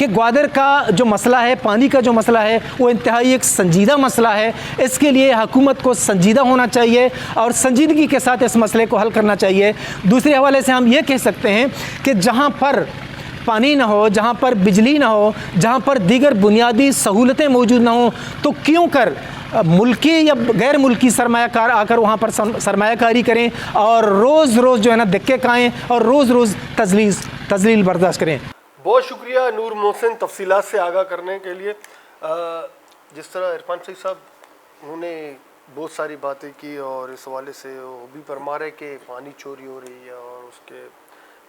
کہ گوادر کا جو مسئلہ ہے، پانی کا جو مسئلہ ہے، وہ انتہائی ایک سنجیدہ مسئلہ ہے. اس کے لیے حکومت کو سنجیدہ ہونا چاہیے اور سنجیدگی کے ساتھ اس مسئلے کو حل کرنا چاہیے. دوسرے حوالے سے ہم یہ کہہ سکتے ہیں کہ جہاں پر پانی نہ ہو، جہاں پر بجلی نہ ہو، جہاں پر دیگر بنیادی سہولتیں موجود نہ ہوں، تو کیوں کر ملکی یا غیر ملکی سرمایہ کار آ کر وہاں پر سرمایہ کاری کریں اور روز روز جو ہے نا دھکے کھائیں اور روز روز تذلیل برداشت کریں. بہت شکریہ نور محسن تفصیلات سے آگاہ کرنے کے لیے. جس طرح عرفان سعید صاحب انہوں نے بہت ساری باتیں کی اور اس حوالے سے وہ بھی فرما رہے کہ پانی چوری ہو رہی ہے اور اس کے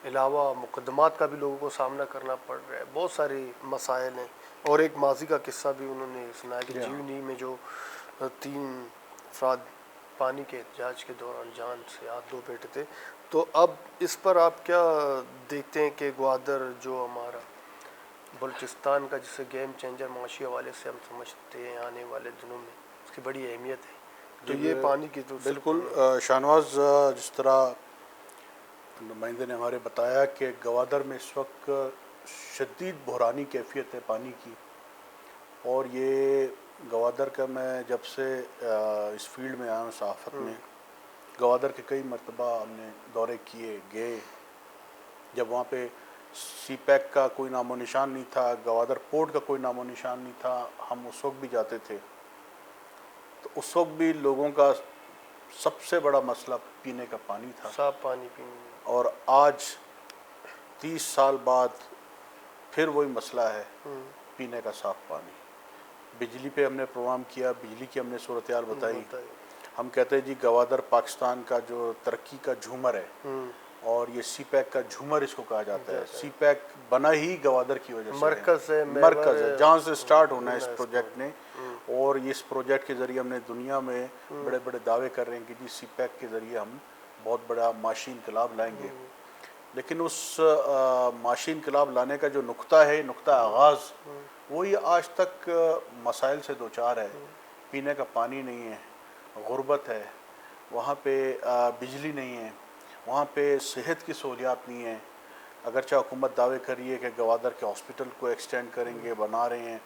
علاوہ مقدمات کا بھی لوگوں کو سامنا کرنا پڑ رہا ہے، بہت سارے مسائل ہیں. اور ایک ماضی کا قصہ بھی انہوں نے سنایا کہ جیونی میں جو 3 افراد پانی کے احتجاج کے دوران جان سے ہاتھ دھو بیٹھے تھے. تو اب اس پر آپ کیا دیکھتے ہیں کہ گوادر جو ہمارا بلوچستان کا جسے گیم چینجر معاشی حوالے سے ہم سمجھتے ہیں آنے والے دنوں میں اس کی بڑی اہمیت ہے، تو یہ پانی کی تو بالکل شاہنواز، جس طرح نمائندے نے ہمارے بتایا کہ گوادر میں اس وقت شدید بحرانی کیفیت ہے پانی کی. اور یہ گوادر کا میں جب سے اس فیلڈ میں آیا ہوں صحافت میں، گوادر کے کئی مرتبہ ہم نے دورے کیے گئے. جب وہاں پہ سی پیک کا کوئی نام و نشان نہیں تھا، گوادر پورٹ کا کوئی نام و نشان نہیں تھا، ہم اس وقت بھی جاتے تھے. تو اس وقت بھی لوگوں کا سب سے بڑا مسئلہ پینے کا پانی تھا، صاف پانی پینے. اور آج 30 سال بعد پھر وہی مسئلہ ہے، پینے کا صاف پانی. بجلی پہ ہم نے پروگرام کیا، بجلی کی ہم نے صورتحال بتائی. ہم کہتے ہیں جی گوادر پاکستان کا جو ترقی کا جھومر ہے، اور یہ سی پیک کا جھومر اس کو کہا جاتا ہے. سی پیک بنا ہی گوادر کی وجہ سے مرکز ہے جہاں سے سٹارٹ ہونا ہے اس پروجیکٹ نے. اور اس پروجیکٹ کے ذریعے ہم نے دنیا میں بڑے بڑے دعوے کر رہے ہیں کہ جی سی پیک کے ذریعے ہم بہت بڑا معاشی انقلاب لائیں گے. لیکن اس معاشی انقلاب لانے کا جو نقطہ ہے، نقطہ آغاز، وہی آج تک مسائل سے دوچار ہے. پینے کا پانی نہیں ہے، غربت ہے، وہاں پہ بجلی نہیں ہے، وہاں پہ صحت کی سہولیات نہیں ہیں. اگرچہ حکومت دعوے کر رہی ہے کہ گوادر کے ہاسپٹل کو ایکسٹینڈ کریں گے، بنا رہے ہیں.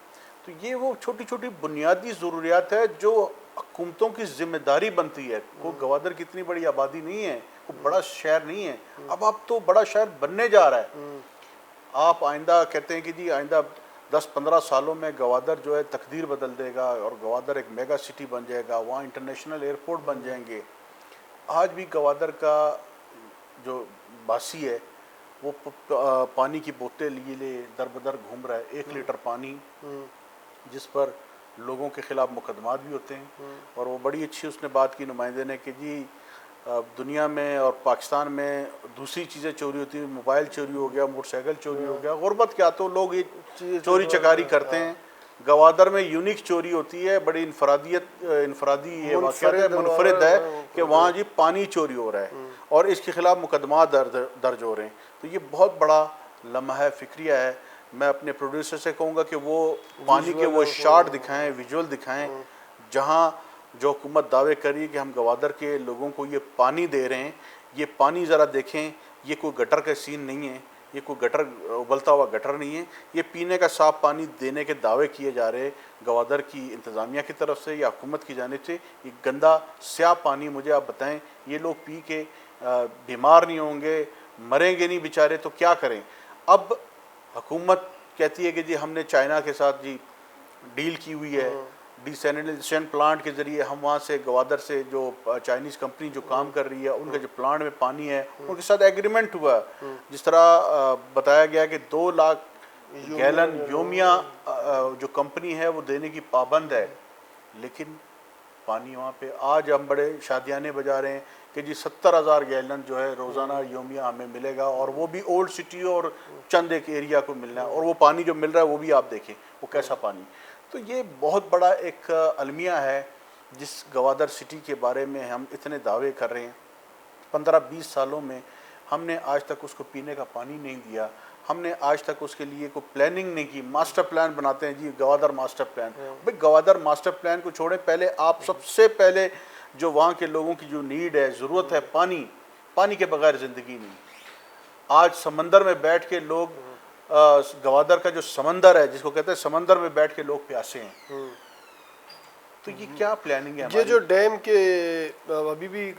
تو یہ وہ چھوٹی چھوٹی بنیادی ضروریات ہے جو حکومتوں کی ذمہ داری بنتی ہے. وہ گوادر کی اتنی بڑی آبادی نہیں ہے، وہ بڑا شہر نہیں ہے. اب آپ تو بڑا شہر بننے جا رہا ہے. آپ آئندہ کہتے ہیں کہ جی آئندہ 10-15 سالوں میں گوادر جو ہے تقدیر بدل دے گا اور گوادر ایک میگا سٹی بن جائے گا، وہاں انٹرنیشنل ایئرپورٹ بن جائیں گے. آج بھی گوادر کا جو باسی ہے وہ پانی کی بوتل لیے در بدر گھوم رہا ہے. 1 لیٹر پانی جس پر لوگوں کے خلاف مقدمات بھی ہوتے ہیں. اور وہ بڑی اچھی اس نے بات کی نمائندے نے کہ جی دنیا میں اور پاکستان میں دوسری چیزیں چوری ہوتی ہیں، موبائل چوری ہو گیا، موٹر سائیکل چوری ہو گیا، غربت کیا تو لوگ یہ چوری چکاری کرتے ہیں. گوادر میں یونیک چوری ہوتی ہے، بڑی انفرادی یہ واقعہ ہے، منفرد ہے کہ وہاں جی پانی چوری ہو رہا ہے اور اس کے خلاف مقدمات درج ہو رہے ہیں. تو یہ بہت بڑا لمحہ فکریہ ہے. میں اپنے پروڈیوسر سے کہوں گا کہ وہ پانی کے وہ شاٹ دکھائیں، ویژول دکھائیں، جہاں جو حکومت دعوے کری کہ ہم گوادر کے لوگوں کو یہ پانی دے رہے ہیں. یہ پانی ذرا دیکھیں، یہ کوئی گٹر کا سین نہیں ہے، یہ کوئی گٹر ابلتا ہوا گٹر نہیں ہے. یہ پینے کا صاف پانی دینے کے دعوے کیے جا رہے گوادر کی انتظامیہ کی طرف سے یا حکومت کی جانب سے. یہ گندا سیاہ پانی مجھے آپ بتائیں یہ لوگ پی کے بیمار نہیں ہوں گے، مریں گے نہیں بیچارے، تو کیا کریں؟ اب حکومت کہتی ہے کہ جی ہم نے چائنا کے ساتھ جی ڈیل کی ہوئی ہے، ڈیسینیٹیشن پلانٹ کے ذریعے ہم وہاں سے گوادر سے جو چائنیز کمپنی جو کام کر رہی ہے ان کے جو پلانٹ میں پانی ہے ان کے ساتھ ایگریمنٹ ہوا. جس طرح بتایا گیا کہ 2 لاکھ گیلن یومیہ جو کمپنی ہے وہ دینے کی پابند ہے. لیکن پانی وہاں پہ آج ہم بڑے شادیانے بجا رہے ہیں کہ جی 70,000 گیلن جو ہے روزانہ یومیہ ہمیں ملے گا، اور وہ بھی اولڈ سٹی اور چند ایک ایریا کو ملنا ہے. اور وہ پانی جو مل رہا ہے وہ بھی آپ دیکھیں وہ کیسا پانی. تو یہ بہت بڑا ایک المیہ ہے جس گوادر سٹی کے بارے میں ہم اتنے دعوے کر رہے ہیں. 15-20 سالوں میں ہم نے آج تک اس کو پینے کا پانی نہیں دیا. ہم نے آج تک اس کے لیے کوئی پلاننگ نہیں کی. ماسٹر پلان بناتے ہیں جی گوادر ماسٹر پلان. بھئی گوادر ماسٹر پلان کو چھوڑیں، پہلے آپ سب سے پہلے جو وہاں کے لوگوں کی جو نیڈ ہے، ضرورت ہے پانی. پانی کے بغیر زندگی نہیں. آج سمندر میں بیٹھ کے لوگ گوادر کا جو سمندر ہے، جس کو کہتے ہیں سمندر میں بیٹھ کے لوگ پیاسے ہیں. تو یہ کیا پلاننگ ہے یہ جو ڈیم کے ابھی بھی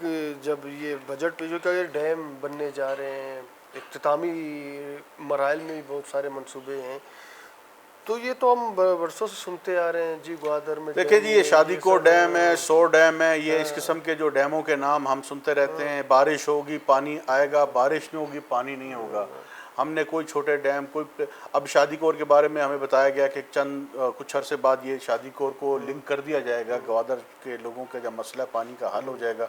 جب یہ بجٹ پہ جو کہ ڈیم بننے جا رہے ہیں، اختتامی مراحل میں بھی بہت سارے منصوبے ہیں، تو یہ تو ہم برسوں سے سنتے آ رہے ہیں جی گوادر میں. دیکھیں جی، یہ شادی کوٹ ڈیم ہے، سو ڈیم ہے، یہ اس قسم کے جو ڈیموں کے نام ہم سنتے رہتے ہیں. بارش ہوگی پانی آئے گا، بارش نہیں ہوگی پانی نہیں ہوگا. ہم نے کوئی چھوٹے ڈیم اب شادی کور کے بارے میں ہمیں بتایا گیا کہ کچھ عرصے بعد یہ شادی کور کو لنک کر دیا جائے گا، گوادر کے لوگوں کا جب مسئلہ پانی کا حل ہو جائے گا.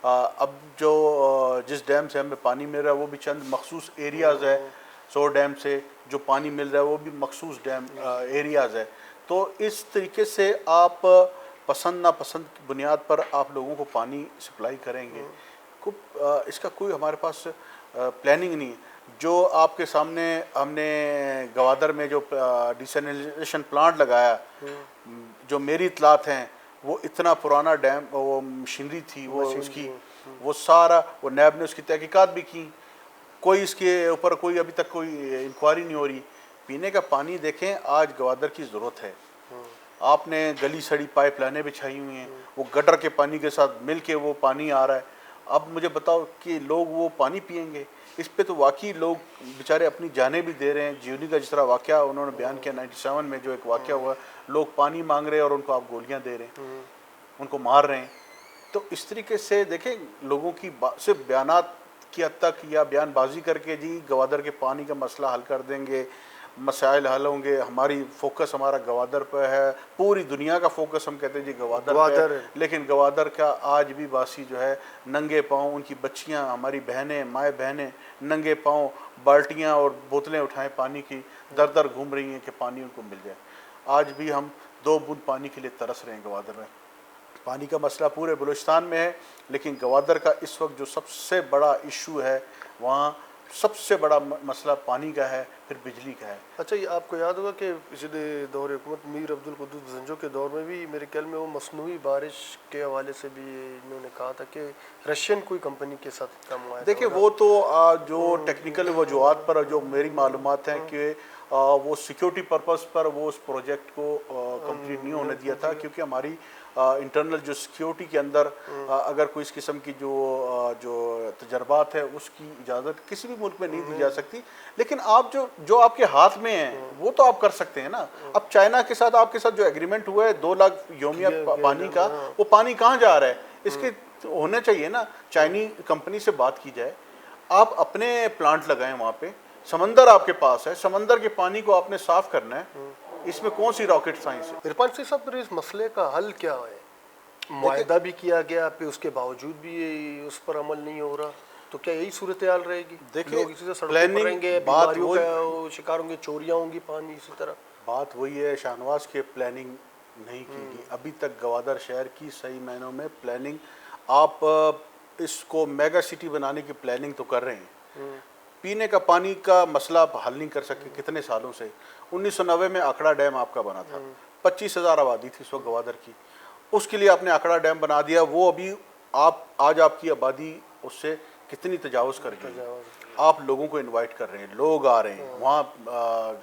اب جس ڈیم سے ہمیں پانی مل رہا ہے وہ بھی چند مخصوص ایریاز ہے. سو ڈیم سے جو پانی مل رہا ہے وہ بھی مخصوص ڈیم ایریاز ہے. تو اس طریقے سے آپ پسند ناپسند کی بنیاد پر آپ لوگوں کو پانی سپلائی کریں گے. اس کا کوئی ہمارے پاس پلاننگ نہیں ہے. جو آپ کے سامنے ہم نے گوادر میں جو ڈیسلینیشن پلانٹ لگایا، جو میری اطلاعات ہیں وہ اتنا پرانا ڈیم، وہ مشینری تھی وہ اس کی، وہ سارا وہ نیب نے اس کی تحقیقات بھی کی، کوئی اس کے اوپر کوئی ابھی تک کوئی انکوائری نہیں ہو رہی. پینے کا پانی دیکھیں آج گوادر کی ضرورت ہے. آپ نے گلی سڑی پائپ لائنیں بچھائی ہوئی ہیں، وہ گٹر کے پانی کے ساتھ مل کے وہ پانی آ رہا ہے. اب مجھے بتاؤ کہ لوگ وہ پانی پئیں گے؟ اس پہ تو واقعی لوگ بیچارے اپنی جانیں بھی دے رہے ہیں. جیونی کا جس طرح واقعہ انہوں نے بیان کیا 97 میں جو ایک واقعہ ہوا، لوگ پانی مانگ رہے ہیں اور ان کو آپ گولیاں دے رہے ہیں، ان کو مار رہے ہیں. تو اس طریقے سے دیکھیں لوگوں کی صرف بیانات کی حد تک یا بیان بازی کر کے جی گوادر کے پانی کا مسئلہ حل کر دیں گے، مسائل حل ہوں گے. ہماری فوکس ہمارا گوادر پہ ہے، پوری دنیا کا فوکس ہم کہتے ہیں جی گوادر پہ ہے، لیکن گوادر کا آج بھی باسی جو ہے ننگے پاؤں، ان کی بچیاں، ہماری بہنیں، مائیں بہنیں ننگے پاؤں بالٹیاں اور بوتلیں اٹھائیں پانی کی، در در گھوم رہی ہیں کہ پانی ان کو مل جائے. آج بھی ہم 2 بوند پانی کے لیے ترس رہے ہیں. گوادر میں پانی کا مسئلہ پورے بلوچستان میں ہے، لیکن گوادر کا اس وقت جو سب سے بڑا ایشو ہے، وہاں سب سے بڑا مسئلہ پانی کا ہے، پھر بجلی کا ہے. اچھا، یہ آپ کو یاد ہوگا کہ پچھلے دور حکومت میر عبدالقدوس بزنجو کے دور میں بھی میرے خیال میں وہ مصنوعی بارش کے حوالے سے بھی انہوں نے کہا تھا کہ رشین کوئی کمپنی کے ساتھ کام ہوا ہے. دیکھیں وہ تو جو ٹیکنیکل وجوہات پر جو میری معلومات ہیں کہ وہ سیکیورٹی پرپس پر وہ اس پروجیکٹ کو کمپلیٹ نہیں ہونے دیا تھا، کیونکہ ہماری انٹرنل جو سیکیورٹی کے اندر اگر کوئی اس قسم کی جو تجربات ہے اس کی اجازت کسی بھی ملک میں نہیں دی جا سکتی. لیکن آپ جو آپ کے ہاتھ میں ہیں وہ تو آپ کر سکتے ہیں نا. اب چائنا کے ساتھ آپ کے ساتھ جو ایگریمنٹ ہوا ہے 2 لاکھ یومیہ پانی کا، وہ پانی کہاں جا رہا ہے؟ اس کے ہونا چاہیے نا، چائنی کمپنی سے بات کی جائے. آپ اپنے پلانٹ لگائیں وہاں پہ، سمندر آپ کے پاس ہے، سمندر کے پانی کو آپ نے صاف کرنا ہے. اس میں کون سی راکٹ سائنس ہے؟ عرفان سی صاحب، اس مسئلے کا حل کیا ہے؟ معاہدہ بھی کیا گیا پھر اس کے باوجود بھی اس پر عمل نہیں ہو رہا، تو کیا یہی صورتحال رہے گی؟ لوگ اسی سے سڑکوں پر رہیں گے، بیماریوں کا شکار ہوں گے، چوریاں ہوں گی پانی اسی طرح. بات وہی ہے شاہنواز کے پلاننگ نہیں کی گئی ابھی تک. گوادر شہر کی صحیح معنوں میں پلاننگ، آپ اس کو میگا سٹی بنانے کی پلاننگ تو کر رہے ہیں، پینے کا پانی کا مسئلہ آپ حل نہیں کر سکے کتنے سالوں سے. 1990 میں اکھڑا ڈیم آپ کا بنا تھا، 25,000 آبادی تھی اس وقت گوادر کی. اس کے لیے آپ نے اکھڑا ڈیم بنا دیا. وہ ابھی آج آپ کی آبادی اس سے کتنی تجاوز کر گئی. آپ لوگوں کو انوائٹ کر رہے ہیں، لوگ آ رہے ہیں، وہاں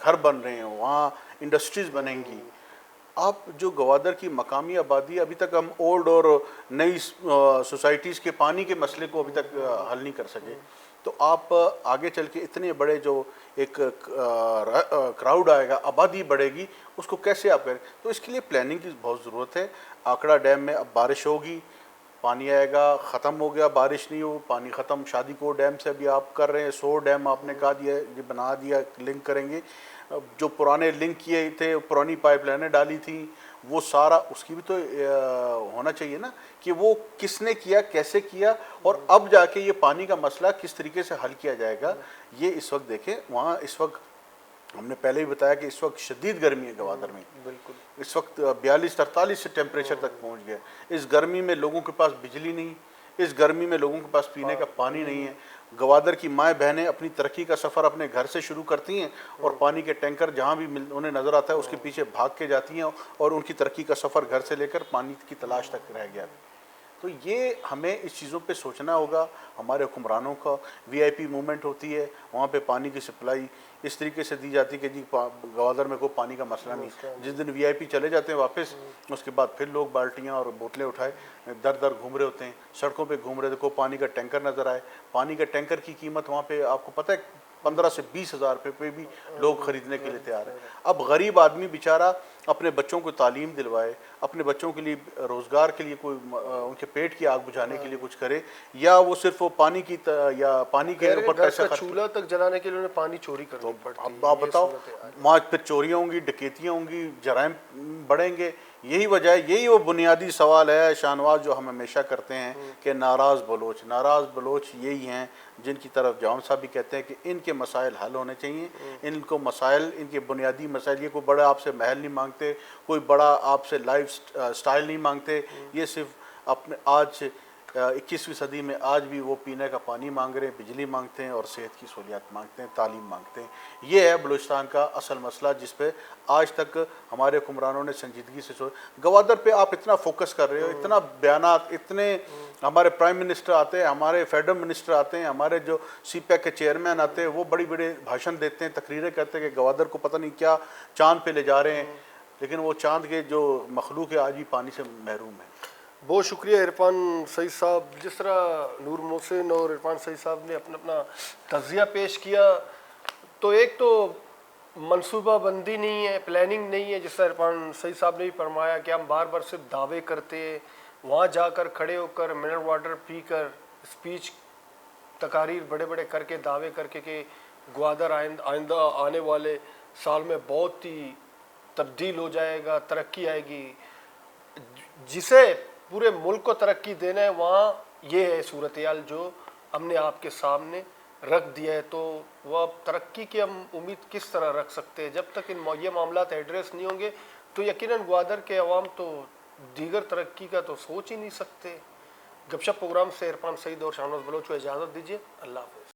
گھر بن رہے ہیں، وہاں انڈسٹریز بنیں گی. آپ جو گوادر کی مقامی آبادی، ابھی تک ہم اولڈ اور نئی سوسائٹیز کے پانی کے مسئلے کو ابھی تک حل نہیں کر سکے. تو آپ آگے چل کے اتنے بڑے جو ایک کراؤڈ آئے گا، آبادی بڑھے گی، اس کو کیسے آپ کریں؟ تو اس کے لیے پلاننگ کی بہت ضرورت ہے. آکڑا ڈیم میں اب بارش ہوگی، پانی آئے گا، ختم ہو گیا، بارش نہیں ہو، پانی ختم. شادی کو ڈیم سے ابھی آپ کر رہے ہیں، 100 ڈیم آپ نے کہا دیا یہ بنا دیا، لنک کریں گے. جو پرانے لنک کیے تھے، پرانی پائپ لائنیں ڈالی تھیں، وہ سارا اس کی بھی تو ہونا چاہیے نا کہ وہ کس نے کیا، کیسے کیا، اور اب جا کے یہ پانی کا مسئلہ کس طریقے سے حل کیا جائے گا. یہ اس وقت دیکھیں وہاں اس وقت ہم نے پہلے ہی بتایا کہ اس وقت شدید گرمی ہے گوادر میں. بالکل اس وقت 42-43 سے ٹیمپریچر تک پہنچ گیا. اس گرمی میں لوگوں کے پاس بجلی نہیں، اس گرمی میں لوگوں کے پاس پینے کا پانی نہیں ہے. گوادر کی مائیں بہنیں اپنی ترقی کا سفر اپنے گھر سے شروع کرتی ہیں اور پانی کے ٹینکر جہاں بھی انہیں نظر آتا ہے اس کے پیچھے بھاگ کے جاتی ہیں، اور ان کی ترقی کا سفر گھر سے لے کر پانی کی تلاش تک رہ گیا. تو یہ ہمیں اس چیزوں پہ سوچنا ہوگا. ہمارے حکمرانوں کا VIP موومنٹ ہوتی ہے، وہاں پہ پانی کی سپلائی اس طریقے سے دی جاتی کہ جی گوادر میں کوئی پانی کا مسئلہ نہیں. جس دن VIP چلے جاتے ہیں واپس, اس کے بعد پھر لوگ بالٹیاں اور بوتلیں اٹھائے در در گھوم رہے ہوتے ہیں, سڑکوں پہ گھوم رہے تھے, کوئی پانی کا ٹینکر نظر آئے. پانی کا ٹینکر کی قیمت وہاں پہ آپ کو پتہ ہے 15 سے 20 ہزار روپے پہ بھی لوگ خریدنے کے لیے تیار ہیں. اب غریب آدمی بیچارہ اپنے بچوں کو تعلیم دلوائے, اپنے بچوں کے لیے روزگار کے لیے کوئی ان کے پیٹ کی آگ بجھانے کے لیے کچھ کرے, یا وہ صرف وہ پانی کی یا پانی کے اوپر پیسہ خرچ. چولہا تک جلانے کے لیے انہیں پانی چوری کرنی پڑتی ہے. اب آپ بتاؤ, وہاں پھر چوریاں ہوں گی, ڈکیتیاں ہوں گی, جرائم بڑھیں گے. یہی وجہ ہے, یہی وہ بنیادی سوال ہے شاہنواز جو ہم ہمیشہ کرتے ہیں کہ ناراض بلوچ یہی ہیں جن کی طرف جام صاحب بھی کہتے ہیں کہ ان کے مسائل حل ہونے چاہیے. ان کو مسائل, ان کے بنیادی مسائل, یہ کوئی بڑا آپ سے محل نہیں مانگتے, کوئی بڑا آپ سے لائف سٹائل نہیں مانگتے. یہ صرف اپنے آج 21ویں صدی میں آج بھی وہ پینے کا پانی مانگ رہے ہیں, بجلی مانگتے ہیں اور صحت کی سہولیات مانگتے ہیں, تعلیم مانگتے ہیں. یہ ہے بلوچستان کا اصل مسئلہ جس پہ آج تک ہمارے حکمرانوں نے سنجیدگی سے گوادر پہ آپ اتنا فوکس کر رہے ہو, اتنا بیانات, اتنے ہمارے پرائم منسٹر آتے ہیں, ہمارے فیڈرل منسٹر آتے ہیں, ہمارے جو CPEC کے چیئرمین آتے ہیں, وہ بڑی بڑے بھاشن دیتے ہیں, تقریریں کرتے ہیں کہ گوادر کو پتہ نہیں کیا چاند پہ لے جا رہے ہیں, لیکن وہ چاند کے جو مخلوق ہے آج بھی پانی سے محروم ہے. بہت شکریہ عرفان سعید صاحب. جس طرح نور محسن اور عرفان سعید صاحب نے اپنا تجزیہ پیش کیا, تو ایک تو منصوبہ بندی نہیں ہے, پلاننگ نہیں ہے, جس طرح عرفان سعید صاحب نے بھی فرمایا کہ ہم بار بار صرف دعوے کرتے, وہاں جا کر کھڑے ہو کر منرل واٹر پی کر اسپیچ تقاریر بڑے بڑے کر کے دعوے کر کے کہ گوادر آئندہ آنے والے سال میں بہت ہی تبدیل ہو جائے گا, ترقی آئے گی. جسے پورے ملک کو ترقی دینا ہے, وہاں یہ ہے صورتحال جو ہم نے آپ کے سامنے رکھ دیا ہے. تو وہ اب ترقی کی ہم امید کس طرح رکھ سکتے ہیں؟ جب تک یہ معاملات ایڈریس نہیں ہوں گے تو یقیناً گوادر کے عوام تو دیگر ترقی کا تو سوچ ہی نہیں سکتے. گپ شپ پروگرام سے عرفان سعید اور شاہنواز بلوچ کو اجازت دیجیے. اللہ حافظ.